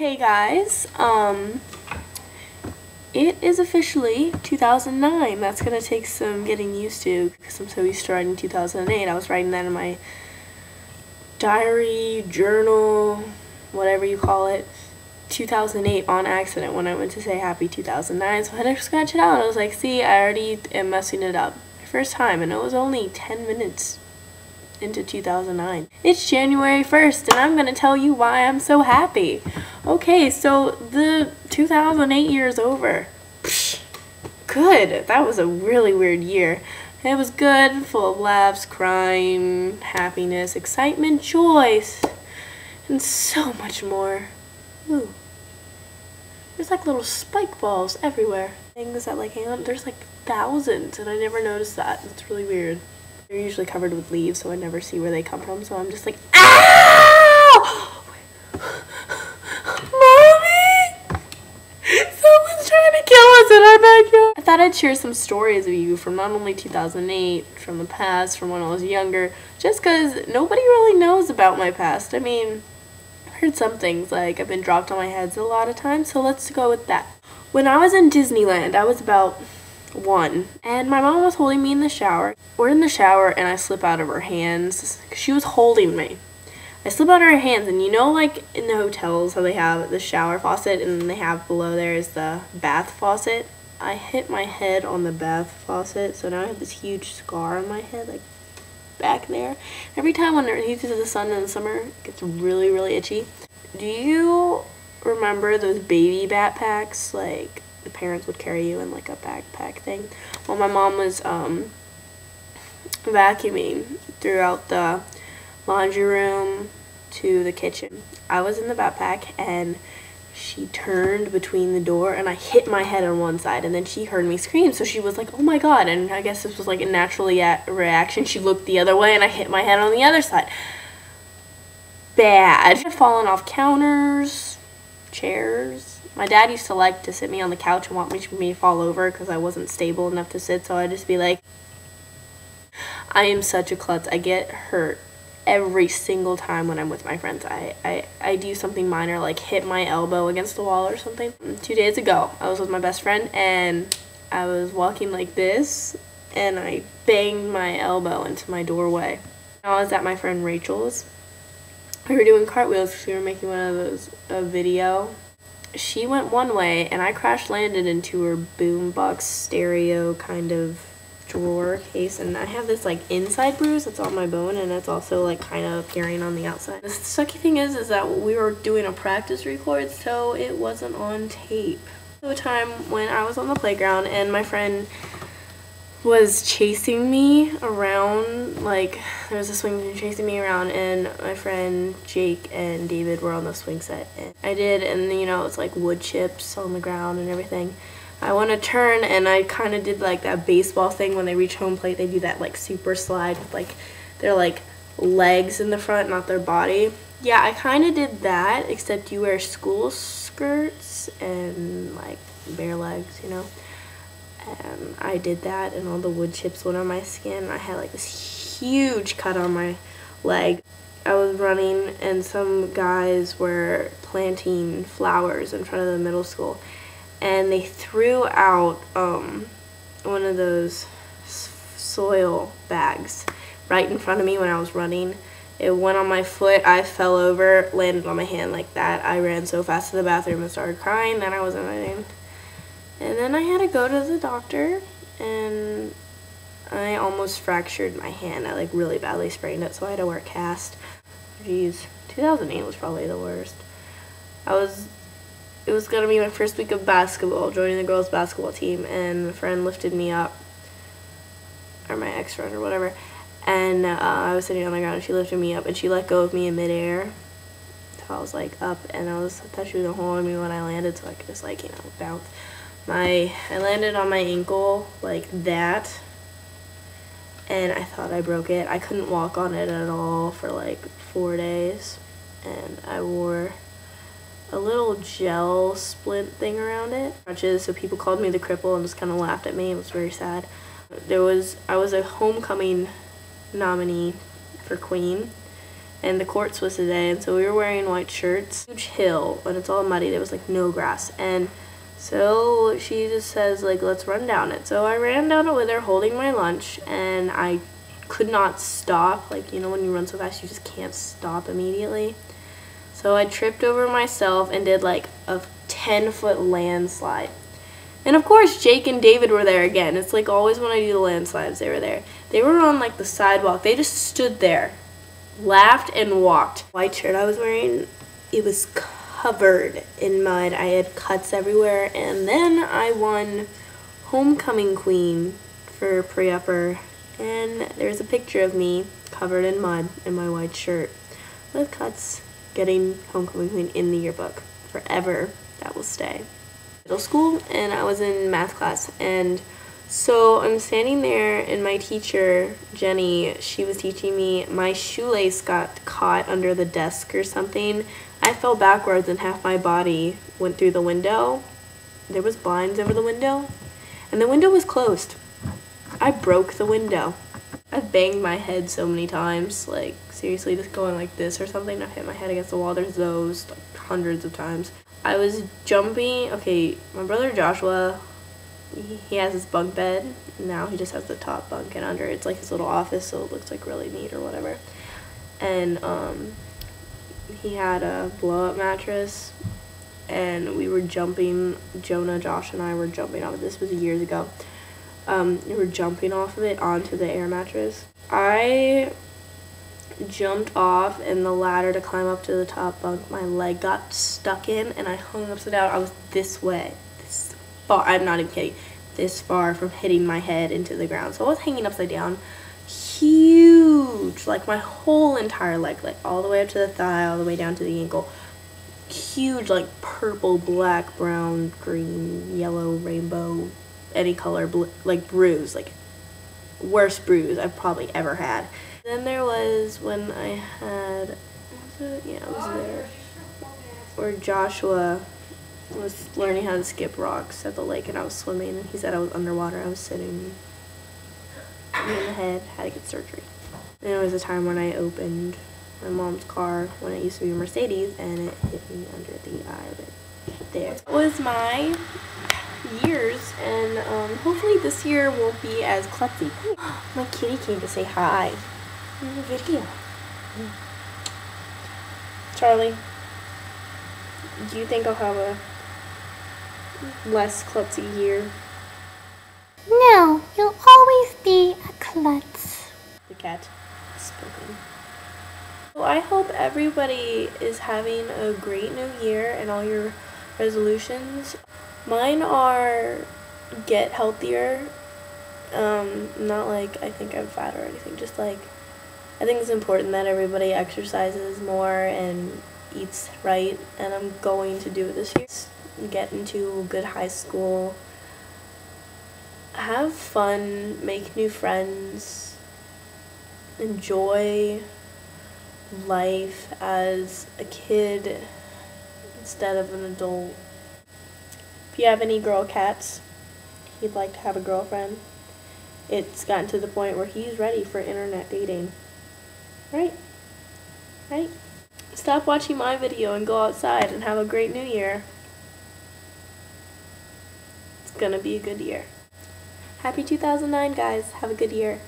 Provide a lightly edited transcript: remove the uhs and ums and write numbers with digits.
Hey guys, it is officially 2009. That's gonna take some getting used to because I'm so used to writing 2008. I was writing that in my diary, journal, whatever you call it, 2008 on accident when I went to say happy 2009. So I had to scratch it out and I was like, see, I already am messing it up. My first time, and it was only 10 minutes into 2009. It's January 1st and I'm gonna tell you why I'm so happy. Okay, so the 2008 year is over. Psh, good. That was a really weird year. It was good, full of laughs, crying, happiness, excitement, joy, and so much more. Ooh. There's like little spike balls everywhere. Things that like hang on, there's like thousands and I never noticed that. It's really weird. They're usually covered with leaves, so I never see where they come from, so I'm just like, ow! Mommy! Someone's trying to kill us in our backyard. I thought I'd share some stories with you from not only 2008, from the past, from when I was younger, just because nobody really knows about my past. I mean, I've heard some things, like I've been dropped on my heads a lot of times, so let's go with that. When I was in Disneyland, I was about 1, and my mom was holding me in the shower. We're in the shower and I slip out of her hands. She was holding me. I slip out of her hands, and you know, like in the hotels how they have the shower faucet and they have below there is the bath faucet. I hit my head on the bath faucet, so now I have this huge scar on my head, like back there. Every time when it heats to the sun in the summer, it gets really, really itchy. Do you remember those baby backpacks, like the parents would carry you in like a backpack thing? Well, my mom was vacuuming throughout the laundry room to the kitchen. I was in the backpack and she turned between the door and I hit my head on one side, and then she heard me scream, so she was like, oh my god, and I guess this was like a natural reaction. She looked the other way and I hit my head on the other side. Bad. I've fallen off counters, chairs. My dad used to like to sit me on the couch and want me to fall over because I wasn't stable enough to sit, so I'd just be like, I am such a klutz. I get hurt every single time when I'm with my friends. I do something minor, like hit my elbow against the wall or something. 2 days ago, I was with my best friend and I was walking like this and I banged my elbow into my doorway. I was at my friend Rachel's. We were doing cartwheels because we were making one of those, a video. She went one way and I crash landed into her boombox stereo kind of drawer case, and I have this like inside bruise that's on my bone, and it's also like kind of appearing on the outside. The sucky thing is that we were doing a practice record, so it wasn't on tape. The time when I was on the playground and my friend was chasing me around, like there was a swing chasing me around, and my friend Jake and David were on the swing set, and I did, and you know, it's like wood chips on the ground and everything. I want to turn and I kind of did like that baseball thing when they reach home plate. They do that like super slide with like their like legs in the front, not their body. Yeah, I kind of did that, except you wear school skirts and like bare legs, you know. And I did that and all the wood chips went on my skin. I had like this huge cut on my leg. I was running and some guys were planting flowers in front of the middle school. And they threw out one of those soil bags right in front of me when I was running. It went on my foot, I fell over, landed on my hand like that. I ran so fast to the bathroom and started crying, then I wasn't running. And then I had to go to the doctor, and I almost fractured my hand. I like really badly sprained it, so I had to wear a cast. Jeez, 2008 was probably the worst. It was going to be my first week of basketball, joining the girls' basketball team, and a friend lifted me up, or my ex-friend or whatever, and I was sitting on the ground and she lifted me up and she let go of me in midair. So I was like up, and I thought she was going to hold me when I landed so I could just like, you know, bounce. I landed on my ankle like that, and I thought I broke it. I couldn't walk on it at all for like 4 days, and I wore a little gel splint thing around it. So people called me the cripple and just kind of laughed at me. It was very sad. I was a homecoming nominee for Queen, and the courts was today, and so we were wearing white shirts. Huge hill, and it's all muddy. There was like no grass, and so she just says like, let's run down it. So I ran down it with her holding my lunch, and I could not stop. Like, you know, when you run so fast you just can't stop immediately. So I tripped over myself and did like a 10-foot landslide. And of course Jake and David were there again. It's like always when I do the landslides, they were there. They were on like the sidewalk. They just stood there, laughed and walked. White shirt I was wearing, it was covered in mud. I had cuts everywhere, and then I won homecoming queen for pre-upper, and there's a picture of me covered in mud in my white shirt with cuts, getting homecoming queen in the yearbook forever. That will stay. Middle school, and I was in math class, and so I'm standing there, and my teacher Jenny, she was teaching me. My shoelace got caught under the desk or something. I fell backwards and half my body went through the window. There was blinds over the window, and the window was closed. I broke the window. I banged my head so many times, like seriously, just going like this or something. I hit my head against the wall. There's those like hundreds of times. I was jumping. Okay, my brother Joshua, he has his bunk bed. Now he just has the top bunk, and under it's like his little office, so it looks like really neat or whatever. And he had a blow-up mattress, and we were jumping. Jonah, Josh, and I were jumping off of this. Was years ago. We were jumping off of it onto the air mattress. I jumped off, and the ladder to climb up to the top bunk, my leg got stuck in, and I hung upside down. I was this way, this far, I'm not even kidding, this far from hitting my head into the ground. So I was hanging upside down, huge, like my whole entire leg, like all the way up to the thigh, all the way down to the ankle. Huge, like purple, black, brown, green, yellow, rainbow, any color, like bruise, like worst bruise I've probably ever had. Then there was when I had, was there, where Joshua was learning how to skip rocks at the lake, and I was swimming, and he said I was underwater. I was sitting in the head, had to get surgery. And there was a time when I opened my mom's car when it used to be a Mercedes, and it hit me under the eyelid there. It was my years, and hopefully this year won't be as klutzy. My kitty came to say hi in the video. Charlie, do you think I'll have a less klutzy year? No, you'll always be a klutz. The cat is spoken. Well, I hope everybody is having a great new year and all your resolutions. Mine are get healthier. Not like I think I'm fat or anything, just like I think it's important that everybody exercises more and eats right, and I'm going to do it this year. Get into a good high school, have fun, make new friends, enjoy life as a kid instead of an adult. If you have any girl cats, he'd like to have a girlfriend. It's gotten to the point where he's ready for internet dating. Right? Right? Stop watching my video and go outside and have a great new year. It's gonna be a good year. Happy 2009, guys. Have a good year.